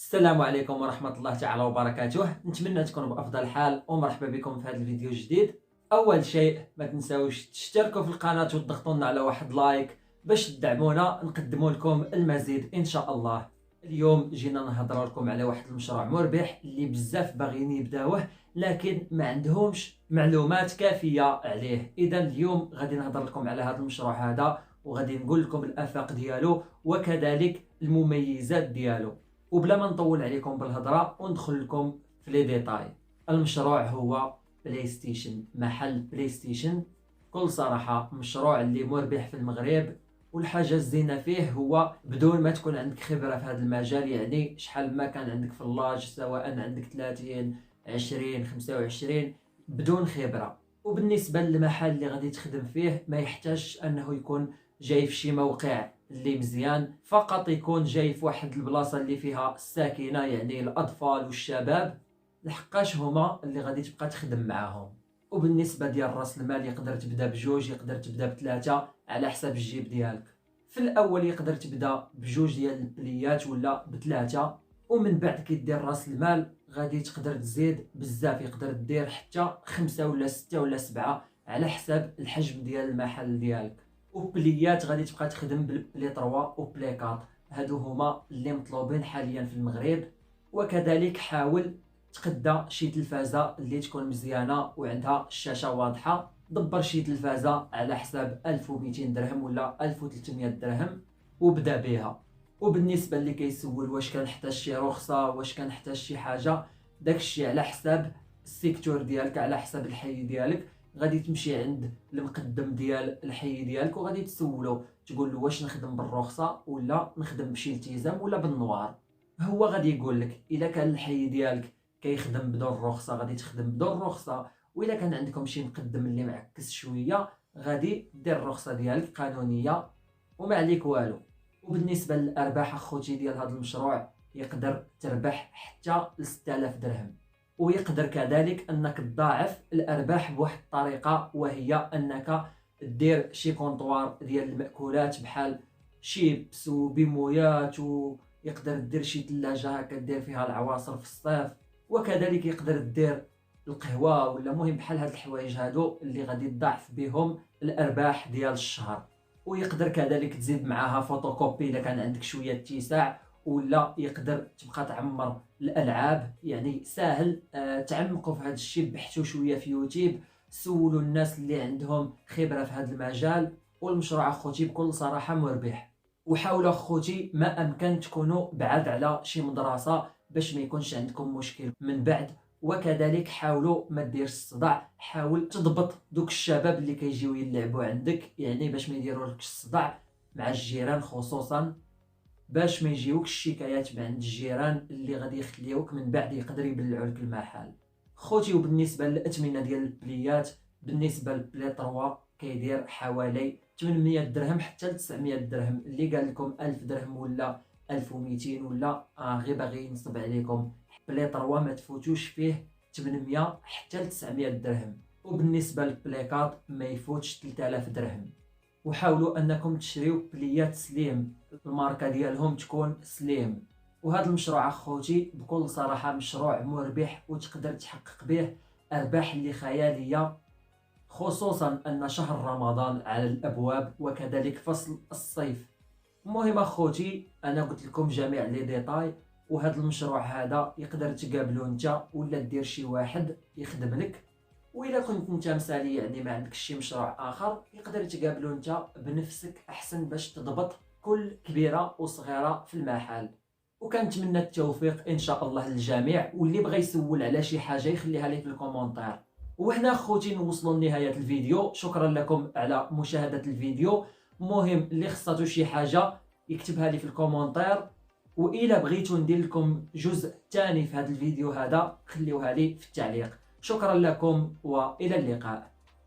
السلام عليكم ورحمة الله تعالى وبركاته. نتمنى تكونوا بأفضل حال ومرحبا بكم في هذا الفيديو الجديد. أول شيء ما تنساوش تشتركوا في القناة وتضغطوا لنا على واحد لايك باش تدعمونا نقدموا لكم المزيد إن شاء الله. اليوم جينا نهضر لكم على واحد المشروع مربح اللي بزاف باغيين يبداوه لكن ما عندهمش معلومات كافية عليه. إذا اليوم غادي نهضر لكم على هذا المشروع هذا وغادي نقول لكم الآفاق ديالو وكذلك المميزات ديالو. وبلا ما نطول عليكم بالهضره وندخل لكم في لي ديتاي. المشروع هو بلاي ستيشن، محل بلاي ستيشن. بكل صراحه مشروع اللي مربح في المغرب، والحاجه الزينه فيه هو بدون ما تكون عندك خبره في هذا المجال. يعني شحال ما كان عندك في اللاج، سواء عندك 30 20 25، بدون خبره. وبالنسبه للمحل اللي غادي تخدم فيه ما يحتاجش انه يكون جاي في شي موقع اللي مزيان، فقط يكون جاي في واحد البلاصه اللي فيها الساكنه، يعني الاطفال والشباب، لحقاش هما اللي غادي تبقى تخدم معاهم. وبالنسبه ديال راس المال يقدر تبدا بجوج، يقدر تبدا بثلاثه على حسب الجيب ديالك. في الاول يقدر تبدا بجوج ديال البليات ولا بثلاثه، ومن بعد كي دير راس المال غادي تقدر تزيد بزاف، يقدر دير حتى 5 ولا 6 ولا 7 على حسب الحجم ديال المحل ديالك. وبليات غادي تبقى تخدم بالبلي 3 وبلي 4، هادو هما اللي مطلوبين حاليا في المغرب. وكذلك حاول تقدا شي تلفازه اللي تكون مزيانه وعندها الشاشه واضحه. دبر شي تلفازه على حساب 1200 درهم ولا 1300 درهم وبدا بها. وبالنسبه اللي كيسول واش كنحتاج شي رخصه، واش كنحتاج شي حاجه، داكشي على حساب السيكتور ديالك، على حساب الحي ديالك. غادي تمشي عند المقدم ديال الحي ديالك وغادي تسولو، تقول له واش نخدم بالرخصه ولا نخدم بشي التزام ولا بالنوار. هو غادي يقول لك الا كان الحي ديالك كيخدم بدون الرخصه غادي تخدم بدون الرخصه، والا كان عندكم شي مقدم اللي معكس شويه غادي دير الرخصه ديالك قانونيه وما عليك والو. وبالنسبه للارباح اخوتي ديال هذا المشروع، يقدر تربح حتى ل 6000 درهم، ويقدر كذلك انك تضاعف الارباح بواحد الطريقه، وهي انك دير شي كونطوار ديال المأكولات بحال شيبس وبيمويات، ويقدر دير شي ثلاجه هكا دير فيها العواصر في الصيف. وكذلك يقدر دير القهوه ولا مهم بحال هاد الحوايج هادو اللي غادي تضاعف بهم الارباح ديال الشهر. ويقدر كذلك تزيد معاها فوتوكوبي اذا كان عندك شويه اتساع، ولا يقدر تبقى تعمر الالعاب. يعني ساهل. تعمقوا في هذا الشيء، بحثوا شويه في يوتيوب، سولوا الناس اللي عندهم خبره في هذا المجال. والمشروع اخوتي بكل صراحه مربح. وحاولوا اخوتي ما امكن تكونوا بعاد على شي مدرسه باش ما يكونش عندكم مشكل من بعد. وكذلك حاولوا ما ديرش الصداع، حاول تضبط دوك الشباب اللي كيجيو يلعبوا عندك، يعني باش ما يديرولكش الصداع مع الجيران، خصوصا باش ما يجيوكش شكايات من عند الجيران اللي غادي يخليوك من بعد يقدر يبلعوا لك المحل خوتي. وبالنسبه للاثمنه ديال البليات، بالنسبه للبلي 3 كيدير حوالي 800 درهم حتى ل 900 درهم. اللي قال لكم 1000 درهم ولا 1200 ولا غير باغي ينصب عليكم. بلي 3 ما تفوتوش فيه 800 حتى ل 900 درهم. وبالنسبه للبلي 4 ما يفوتش 3000 درهم. وحاولوا انكم تشريو بليات سليم، الماركه ديالهم تكون سليم. وهذا المشروع اخوتي بكل صراحه مشروع مربح وتقدر تحقق به ارباح اللي خياليه، خصوصا ان شهر رمضان على الابواب وكذلك فصل الصيف. المهم اخوتي انا قلت لكم جميع لي ديتاي. وهذا المشروع هذا يقدر تقابلو انت ولا دير شي واحد يخدم لك. واذا كنت انت مثالي يعني ما عندكش شي مشروع اخر، يقدر تقابلو انت بنفسك احسن باش تضبط كل كبيره وصغيره في المحل. وكنتمنى التوفيق ان شاء الله للجميع، واللي بغى يسول على شي حاجه يخليها لي في الكومونتير. وهنا اخوتي نوصلوا لنهايه الفيديو. شكرا لكم على مشاهده الفيديو. مهم اللي خصاتو شي حاجه يكتبها لي في الكومونتير، والى بغيتو ندير لكم جزء ثاني في هذا الفيديو هذا خليوها لي في التعليق. شكرا لكم والى اللقاء.